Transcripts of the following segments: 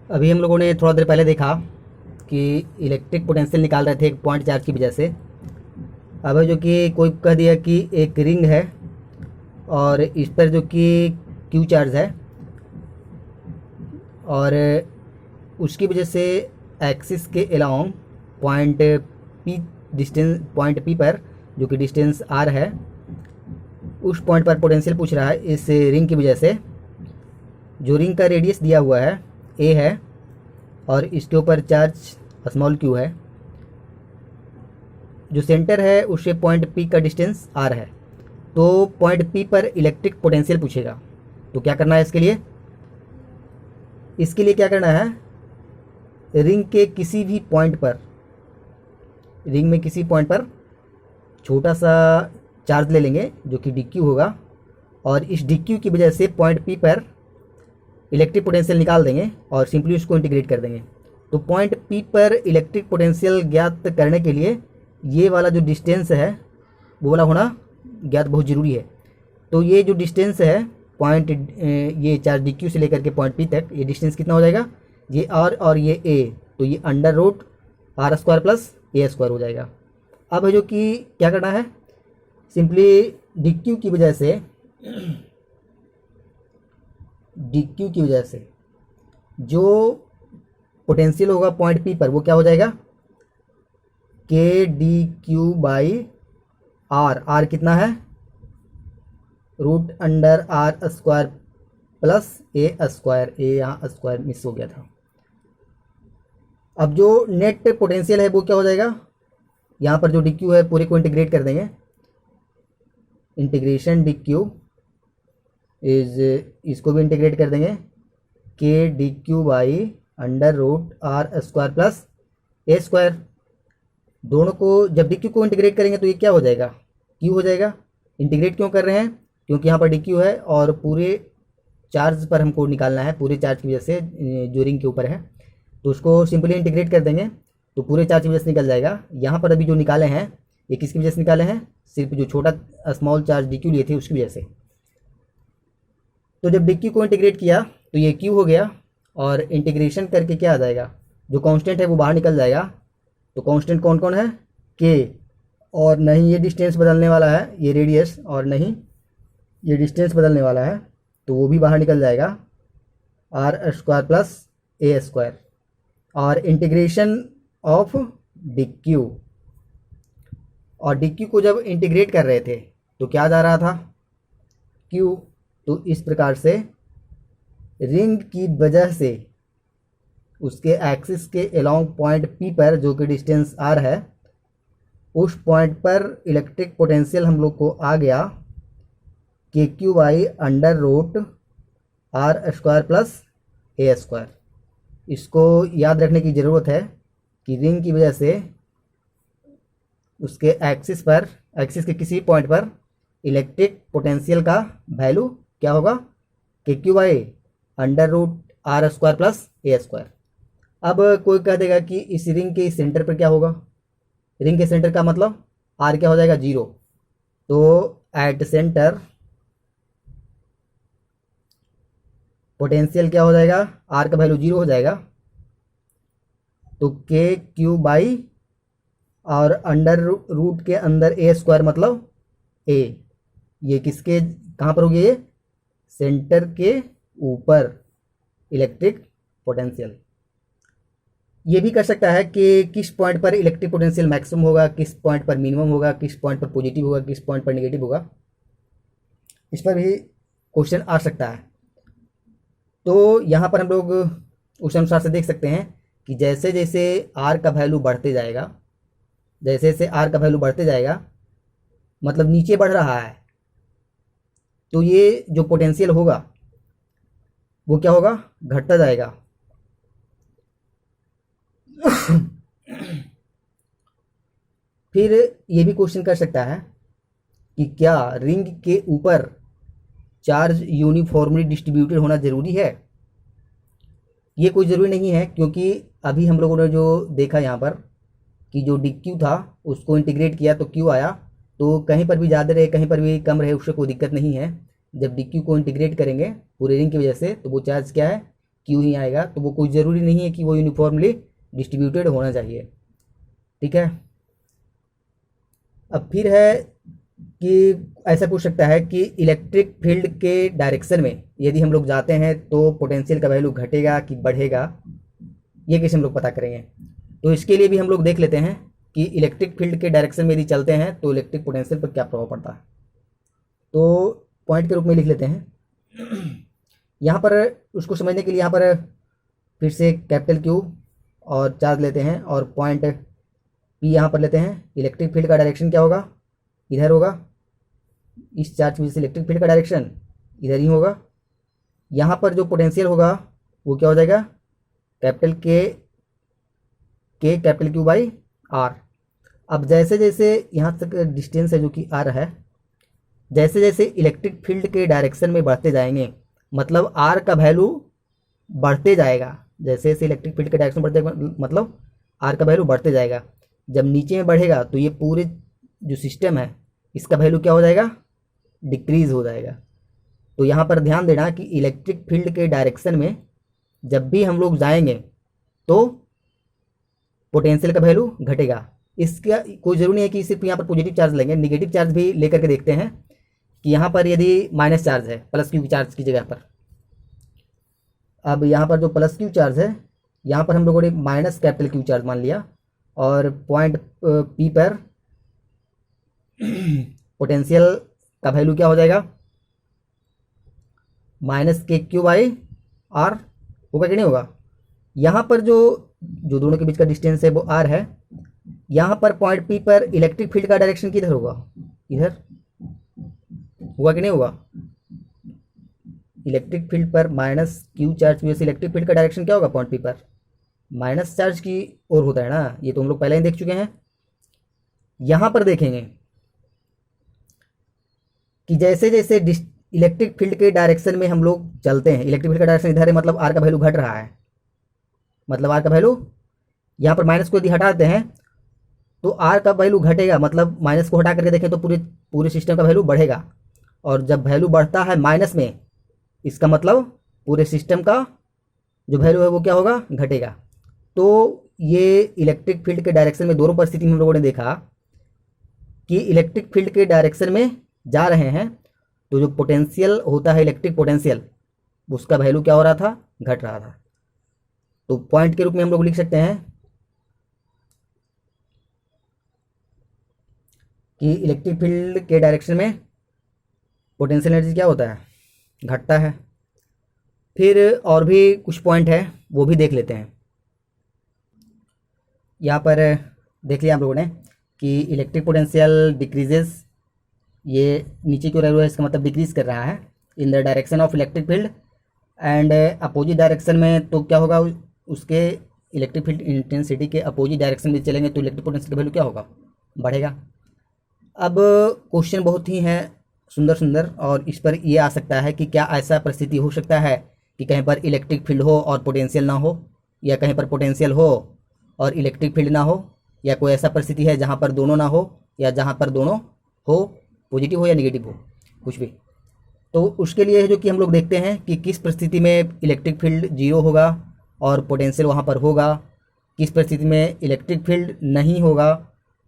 अभी हम लोगों ने थोड़ा देर पहले देखा कि इलेक्ट्रिक पोटेंशियल निकाल रहे थे एक पॉइंट चार्ज की वजह से। अब जो कि कोई कह दिया कि एक रिंग है और इस पर जो कि क्यू चार्ज है और उसकी वजह से एक्सिस के along point P distance point p पर जो कि डिस्टेंस आर है उस पॉइंट पर पोटेंशियल पूछ रहा है। इस रिंग की वजह से जो रिंग का रेडियस दिया हुआ है ए है और इसके ऊपर चार्ज स्मॉल क्यू है, जो सेंटर है उससे पॉइंट पी का डिस्टेंस आर है, तो पॉइंट पी पर इलेक्ट्रिक पोटेंशियल पूछेगा। तो क्या करना है इसके लिए क्या करना है, रिंग के किसी भी पॉइंट पर, रिंग में किसी पॉइंट पर छोटा सा चार्ज ले लेंगे जो कि डी क्यू होगा और इस डी क्यू की वजह से पॉइंट पी पर इलेक्ट्रिक पोटेंशियल निकाल देंगे और सिंपली उसको इंटीग्रेट कर देंगे। तो पॉइंट पी पर इलेक्ट्रिक पोटेंशियल ज्ञात करने के लिए ये वाला जो डिस्टेंस है वो वाला होना ज्ञात बहुत ज़रूरी है। तो ये जो डिस्टेंस है पॉइंट ये चार्ज डी क्यू से लेकर के पॉइंट पी तक, ये डिस्टेंस कितना हो जाएगा, ये आर और ये ए, तो ये under root r square plus ए स्क्वायर हो जाएगा। अब है जो कि क्या करना है, सिंपली डी क्यू की वजह से जो पोटेंशियल होगा पॉइंट पी पर वो क्या हो जाएगा, K D Q by R. R कितना है, root under R square plus A square, A यहाँ स्क्वायर मिस हो गया था। अब जो नेट पोटेंशियल है वो क्या हो जाएगा, यहाँ पर जो डी क्यू है पूरे को इंटीग्रेट कर देंगे, इंटीग्रेशन डी क्यू इज, इसको भी इंटीग्रेट कर देंगे, k D Q by under root r square plus A square. दोनों को जब डी क्यू को इंटीग्रेट करेंगे तो ये क्या हो जाएगा, क्यू हो जाएगा। इंटीग्रेट क्यों कर रहे हैं, क्योंकि यहाँ पर डी क्यू है और पूरे चार्ज पर हमको निकालना है, पूरे चार्ज की वजह से जो रिंग के ऊपर है, तो उसको सिंपली इंटीग्रेट कर देंगे तो पूरे चार्ज की वजह से निकल जाएगा। यहाँ पर अभी जो निकाले हैं ये किसकी वजह से निकाले हैं, सिर्फ जो छोटा स्मॉल चार्ज डी क्यू लिए थे उसकी वजह से। तो जब डी क्यू को इंटीग्रेट किया तो ये क्यू हो गया और इंटीग्रेशन करके क्या आ जाएगा, जो कांस्टेंट है वो बाहर निकल जाएगा। तो कांस्टेंट कौन कौन है, के, और नहीं ये डिस्टेंस बदलने वाला है, ये रेडियस, और नहीं ये डिस्टेंस बदलने वाला है तो वो भी बाहर निकल जाएगा, आर स्क्वायर प्लस ए स्क्वायर। और इंटीग्रेशन ऑफ डी क्यू, और डी क्यू को जब इंटीग्रेट कर रहे थे तो क्या जा रहा था, क्यू। तो इस प्रकार से रिंग की वजह से उसके एक्सिस के अलोंग पॉइंट पी पर जो कि डिस्टेंस आर है उस पॉइंट पर इलेक्ट्रिक पोटेंशियल हम लोग को आ गया k q by under root r square plus A square. इसको याद रखने की ज़रूरत है कि रिंग की वजह से उसके एक्सिस पर, एक्सिस के किसी पॉइंट पर इलेक्ट्रिक पोटेंशियल का वैल्यू क्या होगा, k q by under root r square plus A square. अब कोई कह देगा कि इस रिंग के सेंटर पर क्या होगा, रिंग के सेंटर का मतलब आर क्या हो जाएगा, 0। तो एट सेंटर पोटेंशियल क्या हो जाएगा, आर का वैल्यू 0 हो जाएगा। तो के क्यू बाई और अंडर रूट के अंदर ए स्क्वायर मतलब ए, ये किसके कहाँ पर होगी, ये सेंटर के ऊपर इलेक्ट्रिक पोटेंशियल। ये भी कर सकता है कि किस पॉइंट पर इलेक्ट्रिक पोटेंशियल मैक्सिमम होगा, किस पॉइंट पर मिनिमम होगा, किस पॉइंट पर पॉजिटिव होगा, किस पॉइंट पर नेगेटिव होगा, इस पर भी क्वेश्चन आ सकता है। तो यहाँ पर हम लोग उस अनुसार से देख सकते हैं कि जैसे जैसे आर का वैल्यू बढ़ते जाएगा, जैसे जैसे आर का वैल्यू बढ़ते जाएगा मतलब नीचे बढ़ रहा है, तो ये जो पोटेंशियल होगा वो क्या होगा, घटता जाएगा। फिर ये भी क्वेश्चन कर सकता है कि क्या रिंग के ऊपर चार्ज यूनिफॉर्मली डिस्ट्रीब्यूटेड होना ज़रूरी है। ये कोई ज़रूरी नहीं है, क्योंकि अभी हम लोगों ने जो देखा यहाँ पर कि जो डी क्यू था उसको इंटीग्रेट किया तो क्यू आया, तो कहीं पर भी ज़्यादा रहे कहीं पर भी कम रहे उससे कोई दिक्कत नहीं है। जब डी क्यू को इंटीग्रेट करेंगे पूरे रिंग की वजह से तो वो चार्ज क्या है, क्यू ही आएगा, तो वो कोई ज़रूरी नहीं है कि वो यूनिफॉर्मली डिस्ट्रीब्यूटेड होना चाहिए। ठीक है। अब फिर है कि ऐसा पूछ सकता है कि इलेक्ट्रिक फील्ड के डायरेक्शन में यदि हम लोग जाते हैं तो पोटेंशियल का वैल्यू घटेगा कि बढ़ेगा, ये कैसे हम लोग पता करेंगे। तो इसके लिए भी हम लोग देख लेते हैं कि इलेक्ट्रिक फील्ड के डायरेक्शन में यदि चलते हैं तो इलेक्ट्रिक पोटेंशियल पर क्या प्रभाव पड़ता है। तो पॉइंट के रूप में लिख लेते हैं। यहाँ पर उसको समझने के लिए यहाँ पर फिर से कैपिटल क्यू और चार्ज लेते हैं और पॉइंट पी यहाँ पर लेते हैं। इलेक्ट्रिक फील्ड का डायरेक्शन क्या होगा, इधर होगा। इस चार्ज की वजह से इलेक्ट्रिक फील्ड का डायरेक्शन इधर ही होगा। यहाँ पर जो पोटेंशियल होगा वो क्या हो जाएगा, कैपिटल के कैपिटल क्यू बाई आर। अब जैसे जैसे यहाँ तक डिस्टेंस है जो कि आर है, जैसे जैसे इलेक्ट्रिक फील्ड के डायरेक्शन में बढ़ते जाएंगे, मतलब आर का वैल्यू बढ़ते जाएगा। जैसे जैसे इलेक्ट्रिक फील्ड के डायरेक्शन बढ़ते मतलब आर का वैल्यू बढ़ते जाएगा। जब नीचे में बढ़ेगा तो ये पूरे जो सिस्टम है इसका वैल्यू क्या हो जाएगा, डिक्रीज हो जाएगा। तो यहाँ पर ध्यान देना कि इलेक्ट्रिक फील्ड के डायरेक्शन में जब भी हम लोग जाएंगे तो पोटेंशियल का वैल्यू घटेगा। इसका कोई ज़रूरी नहीं है कि सिर्फ यहाँ पर पॉजिटिव चार्ज लेंगे, निगेटिव चार्ज भी लेकर के देखते हैं कि यहाँ पर यदि माइनस चार्ज है प्लस क्यू चार्ज की जगह पर। अब यहाँ पर जो प्लस क्यू चार्ज है यहाँ पर हम लोगों ने माइनस कैपिटल क्यू चार्ज मान लिया और पॉइंट पी पर पोटेंशियल का वैल्यू क्या हो जाएगा, माइनस के क्यू बाई आर होगा कि नहीं होगा। यहाँ पर जो दोनों के बीच का डिस्टेंस है वो आर है। यहाँ पर पॉइंट पी पर इलेक्ट्रिक फील्ड का डायरेक्शन किधर होगा, इधर होगा कि नहीं होगा। इलेक्ट्रिक फील्ड पर माइनस क्यू चार्ज की वजह से इलेक्ट्रिक फील्ड का डायरेक्शन क्या होगा, पॉइंट पी पर माइनस चार्ज की ओर होता है ना। ये तो हम लोग पहले ही देख चुके हैं। यहाँ पर देखेंगे कि जैसे जैसे इलेक्ट्रिक फील्ड के डायरेक्शन में हम लोग चलते हैं, इलेक्ट्रिक फील्ड का डायरेक्शन इधर है, मतलब आर का वैल्यू घट रहा है, मतलब आर का वैल्यू यहाँ पर माइनस को यदि हटा देते हैं तो आर का वैल्यू घटेगा, मतलब माइनस को हटा करके देखें तो पूरे सिस्टम का वैल्यू बढ़ेगा। और जब वैल्यू बढ़ता है माइनस में, इसका मतलब पूरे सिस्टम का जो वैल्यू है वो क्या होगा, घटेगा। तो ये इलेक्ट्रिक फील्ड के डायरेक्शन में दोनों परिस्थिति में हम लोगों ने देखा कि इलेक्ट्रिक फील्ड के डायरेक्शन में जा रहे हैं तो जो पोटेंशियल होता है इलेक्ट्रिक पोटेंशियल, उसका वैल्यू क्या हो रहा था, घट रहा था। तो पॉइंट के रूप में हम लोग लिख सकते हैं कि इलेक्ट्रिक फील्ड के डायरेक्शन में पोटेंशियल एनर्जी क्या होता है, घटता है। फिर और भी कुछ पॉइंट है वो भी देख लेते हैं। यहाँ पर देख लिया हम लोगों ने कि इलेक्ट्रिक पोटेंशियल डिक्रीजेस, ये नीचे की ओर है, इसका मतलब डिक्रीज कर रहा है in the direction of electric field. And opposite direction में तो क्या होगा, उसके इलेक्ट्रिक फील्ड इंटेंसिटी के अपोजिट डायरेक्शन में चलेंगे तो इलेक्ट्रिक पोटेंशियल का वैल्यू क्या होगा, बढ़ेगा। अब क्वेश्चन बहुत ही हैं सुंदर सुंदर, और इस पर ये आ सकता है कि क्या ऐसा परिस्थिति हो सकता है कि कहीं पर इलेक्ट्रिक फील्ड हो और पोटेंशियल ना हो, या कहीं पर पोटेंशियल हो और इलेक्ट्रिक फील्ड ना हो, या कोई ऐसा परिस्थिति है जहाँ पर दोनों ना हो, या जहाँ पर दोनों हो, पॉजिटिव हो या नेगेटिव हो, कुछ भी। तो उसके लिए है जो कि हम लोग देखते हैं कि किस परिस्थिति में इलेक्ट्रिक फील्ड जीरो होगा और पोटेंशियल वहाँ पर होगा, किस परिस्थिति में इलेक्ट्रिक फील्ड नहीं होगा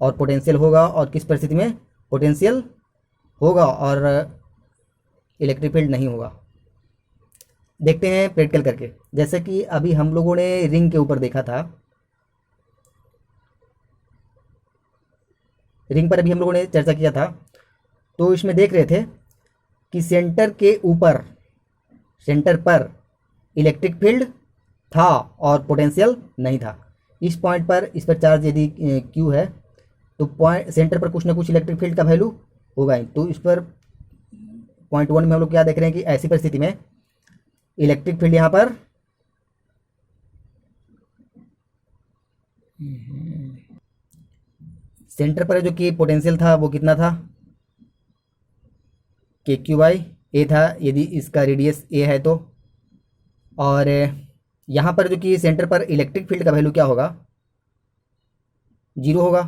और पोटेंशियल होगा, और किस परिस्थिति में पोटेंशियल होगा और इलेक्ट्रिक फील्ड नहीं होगा। देखते हैं प्रैक्टिकल करके। जैसे कि अभी हम लोगों ने रिंग के ऊपर देखा था, रिंग पर अभी हम लोगों ने चर्चा किया था, तो इसमें देख रहे थे कि सेंटर के ऊपर, सेंटर पर इलेक्ट्रिक फील्ड था और पोटेंशियल नहीं था। इस पॉइंट पर, इस पर चार्ज यदि क्यू है तो पॉइंट सेंटर पर कुछ ना कुछ इलेक्ट्रिक फील्ड का वैल्यू होगा ही। तो इस पर पॉइंट 1 में हम लोग क्या देख रहे हैं कि ऐसी परिस्थिति में इलेक्ट्रिक फील्ड यहाँ पर सेंटर पर जो कि पोटेंशियल था वो कितना था, के क्यू बाई ए था यदि इसका रेडियस ए है तो। और यहाँ पर जो कि सेंटर पर इलेक्ट्रिक फील्ड का वैल्यू क्या होगा, जीरो होगा।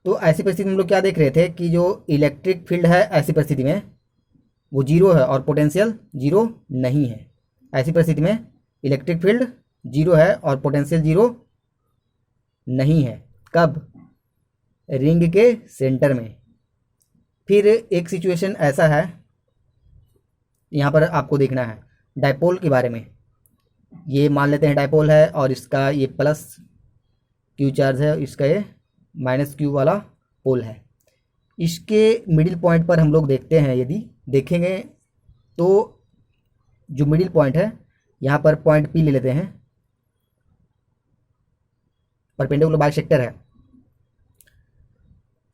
तो ऐसी परिस्थिति में हम लोग क्या देख रहे थे कि जो इलेक्ट्रिक फील्ड है ऐसी परिस्थिति में वो जीरो है और पोटेंशियल जीरो नहीं है। ऐसी परिस्थिति में इलेक्ट्रिक फील्ड जीरो है और पोटेंशियल जीरो नहीं है। कब? रिंग के सेंटर में। फिर एक सिचुएशन ऐसा है, यहाँ पर आपको देखना है डायपोल के बारे में। ये मान लेते हैं डायपोल है और इसका ये प्लस क्यू चार्ज है, इसका ये माइनस क्यू वाला पोल है। इसके मिडिल पॉइंट पर हम लोग देखते हैं, यदि देखेंगे तो जो मिडिल पॉइंट है यहाँ पर पॉइंट पी ले लेते हैं, परपेंडिकुलर बाइसेक्टर है।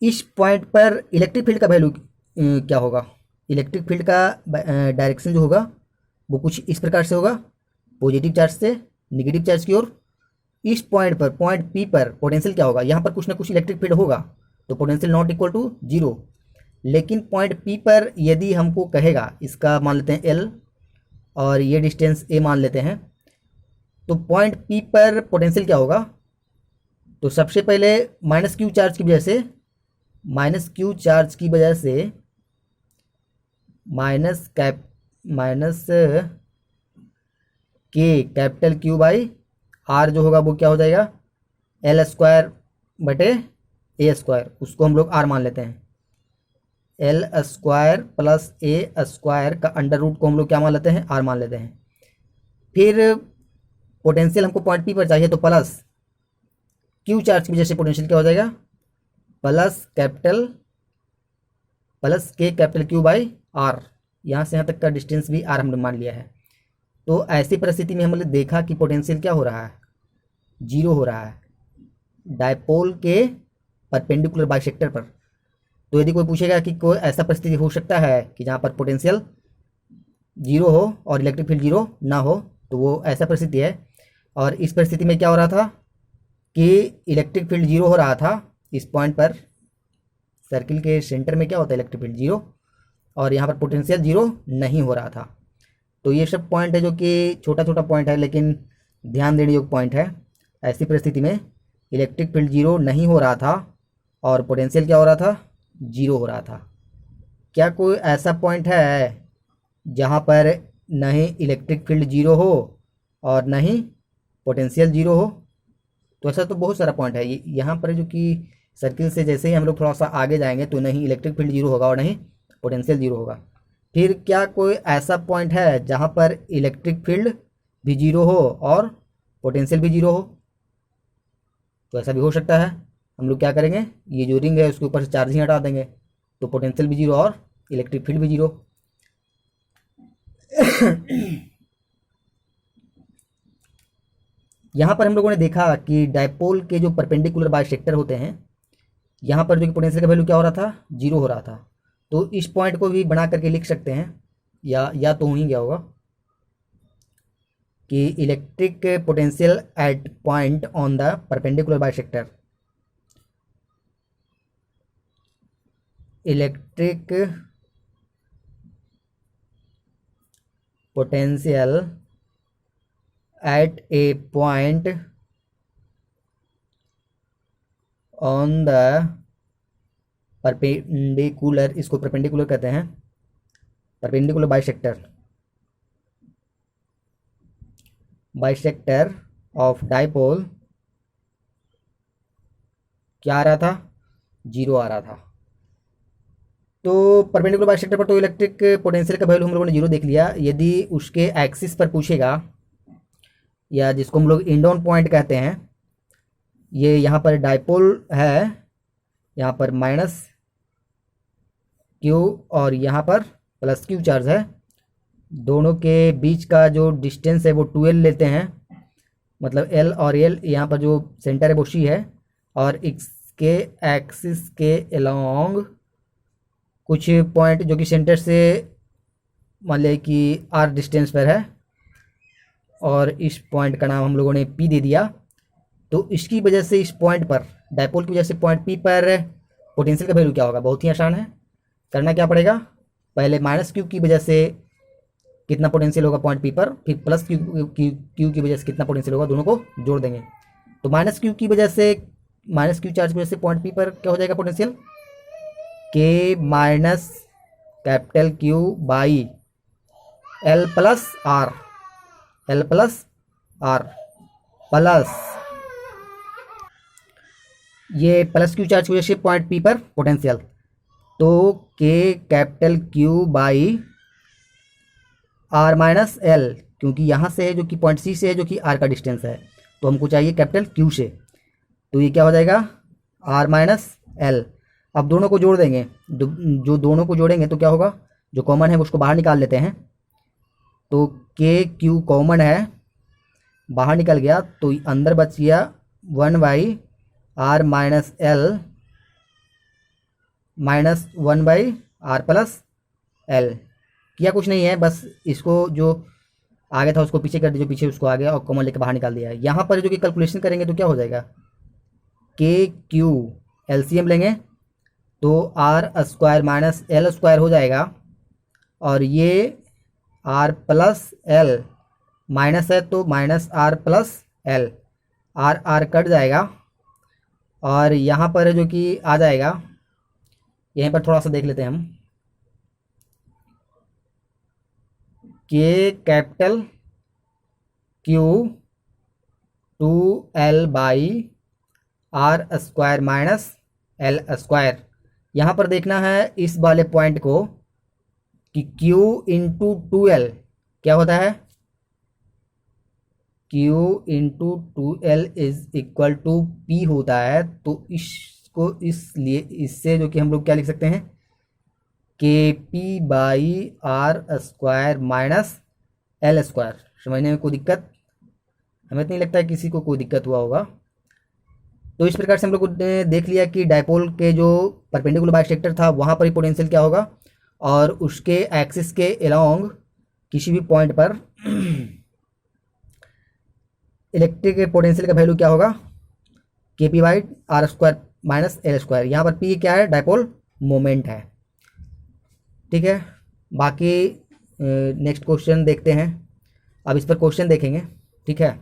इस पॉइंट पर इलेक्ट्रिक फील्ड का वैल्यू क्या होगा? इलेक्ट्रिक फील्ड का डायरेक्शन जो होगा वो कुछ इस प्रकार से होगा, पॉजिटिव चार्ज से निगेटिव चार्ज की ओर। इस पॉइंट पर, पॉइंट पी पर पोटेंशियल क्या होगा? यहाँ पर कुछ ना कुछ इलेक्ट्रिक फील्ड होगा, तो potential not equal to zero. लेकिन पॉइंट पी पर यदि हमको कहेगा, इसका मान लेते हैं एल और ये डिस्टेंस ए मान लेते हैं, तो पॉइंट पी पर पोटेंशियल क्या होगा? तो सबसे पहले माइनस क्यू चार्ज की वजह से, माइनस क्यू चार्ज की वजह से माइनस के कैपिटल क्यू बाई आर जो होगा वो क्या हो जाएगा? एल स्क्वायर बटे ए स्क्वायर, उसको हम लोग आर मान लेते हैं। एल स्क्वायर प्लस ए स्क्वायर का अंडर रूट को हम लोग क्या मान लेते हैं? आर मान लेते हैं। फिर पोटेंशियल हमको पॉइंट पी पर चाहिए, तो प्लस क्यू चार्ज की वजह से पोटेंशियल क्या हो जाएगा? प्लस के कैपिटल क्यू बाई आर। यहाँ से यहाँ तक का डिस्टेंस भी आर हमने मान लिया है। तो ऐसी परिस्थिति में हमने देखा कि पोटेंशियल क्या हो रहा है? जीरो हो रहा है डायपोल के परपेंडिकुलर बाइसेक्टर पर। तो यदि कोई पूछेगा कि कोई ऐसा परिस्थिति हो सकता है कि जहाँ पर पोटेंशियल जीरो हो और इलेक्ट्रिक फील्ड जीरो ना हो, तो वो ऐसा परिस्थिति है। और इस परिस्थिति में क्या हो रहा था कि इलेक्ट्रिक फील्ड जीरो हो रहा था इस पॉइंट पर, सर्किल के सेंटर में क्या होता है? इलेक्ट्रिक फील्ड जीरो, और यहाँ पर पोटेंशियल जीरो नहीं हो रहा था। तो ये सब पॉइंट है जो कि छोटा छोटा पॉइंट है, लेकिन ध्यान देने योग्य पॉइंट है। ऐसी परिस्थिति में इलेक्ट्रिक फील्ड जीरो नहीं हो रहा था और पोटेंशियल क्या हो रहा था? जीरो हो रहा था। क्या कोई ऐसा पॉइंट है जहाँ पर न ही इलेक्ट्रिक फील्ड जीरो हो और न ही पोटेंशियल जीरो हो? तो ऐसा तो बहुत सारा पॉइंट है। यहाँ पर जो कि सर्किल से जैसे ही हम लोग थोड़ा सा आगे जाएंगे तो नहीं इलेक्ट्रिक फील्ड जीरो होगा और नहीं पोटेंशियल जीरो होगा। फिर क्या कोई ऐसा पॉइंट है जहाँ पर इलेक्ट्रिक फील्ड भी जीरो हो और पोटेंशियल भी जीरो हो? तो ऐसा भी हो सकता है। हम लोग क्या करेंगे, ये जो रिंग है उसके ऊपर से चार्ज ही हटा देंगे, तो पोटेंशियल भी जीरो और इलेक्ट्रिक फील्ड भी जीरो। यहाँ पर हम लोगों ने देखा कि डायपोल के जो परपेंडिकुलर बाइसेक्टर होते हैं, यहाँ पर जो कि पोटेंशियल का वैल्यू क्या हो रहा था? जीरो हो रहा था। तो इस पॉइंट को भी बना करके लिख सकते हैं, या तो हो ही गया होगा कि electric potential at point on the perpendicular bisector, electric potential at A point on the perpendicular, इसको परपेंडिकुलर कहते हैं, परपेंडिकुलर बाइसेक्टर ऑफ डायपोल क्या आ रहा था? जीरो आ रहा था। तो परपेंडिकुलर बाइसेक्टर पर तो इलेक्ट्रिक पोटेंशियल का वैल्यू हम लोगों ने जीरो देख लिया। यदि उसके एक्सिस पर पूछेगा, या जिसको हम लोग इंडोन पॉइंट कहते हैं, ये यहाँ पर डायपोल है, यहाँ पर माइनस क्यू और यहाँ पर प्लस क्यू चार्ज है, दोनों के बीच का जो डिस्टेंस है वो 12 लेते हैं, मतलब एल और एल, यहाँ पर जो सेंटर है वो सी है, और इसके एक्सिस के अलोंग कुछ पॉइंट जो कि सेंटर से मान लिया कि आर डिस्टेंस पर है, और इस पॉइंट का नाम हम लोगों ने पी दे दिया। तो इसकी वजह से इस पॉइंट पर, डायपोल की वजह से पॉइंट पी पर पोटेंशियल का वैल्यू क्या होगा? बहुत ही आसान है। करना क्या पड़ेगा, पहले माइनस क्यू की वजह से कितना पोटेंशियल होगा पॉइंट पी पर, फिर प्लस क्यू की वजह से कितना पोटेंशियल होगा, दोनों को जोड़ देंगे। तो माइनस क्यू की वजह से, माइनस क्यू चार्ज की वजह से पॉइंट पी पर क्या हो जाएगा potential? K minus capital q by l plus r. L plus r plus ये प्लस क्यू चार्ज की वजह से पॉइंट पी पर पोटेंशियल, तो k capital q by r minus l, क्योंकि यहाँ से है जो कि पॉइंट सी से है जो कि आर का डिस्टेंस है, तो हमको चाहिए कैपिटल क्यू से, तो ये क्या हो जाएगा आर माइनस एल। अब दोनों को जोड़ देंगे, जो दोनों को जोड़ेंगे तो क्या होगा, जो कॉमन है उसको बाहर निकाल लेते हैं, तो के क्यू कॉमन है बाहर निकल गया, तो अंदर बच गया 1/r minus L minus 1/r plus L. किया कुछ नहीं है, बस इसको जो आगे था उसको पीछे कर दिया, जो पीछे उसको आगे और कॉमन लेकर बाहर निकाल दिया है। यहाँ पर जो कि कैलकुलेशन करेंगे तो क्या हो जाएगा, के क्यू एलसीएम लेंगे तो r square minus l square हो जाएगा, और ये आर प्लस एल माइनस है तो minus r plus l, r r cut जाएगा, और यहाँ पर जो कि आ जाएगा, यहीं पर थोड़ा सा देख लेते हैं हम, k capital q 2l by r square minus l square. यहाँ पर देखना है इस वाले पॉइंट को कि q इंटू 2l क्या होता है, q into 2l is equal to p होता है, तो इसको इसलिए इससे जो कि हम लोग क्या लिख सकते हैं, k p by r square minus l square. समझने में कोई दिक्कत, हमें तो नहीं लगता है किसी को कोई दिक्कत हुआ होगा। तो इस प्रकार से हम लोग ने देख लिया कि डायपोल के जो परपेंडिकुलर बाइसेक्टर था वहाँ पर ही पोटेंशियल क्या होगा, और उसके एक्सिस के अलोंग किसी भी पॉइंट पर इलेक्ट्रिक पोटेंशियल का वैल्यू क्या होगा, k p by r square minus l square. यहाँ पर पी क्या है, डायपोल मोमेंट है। ठीक है, बाकी नेक्स्ट क्वेश्चन देखते हैं, अब इस पर क्वेश्चन देखेंगे। ठीक है।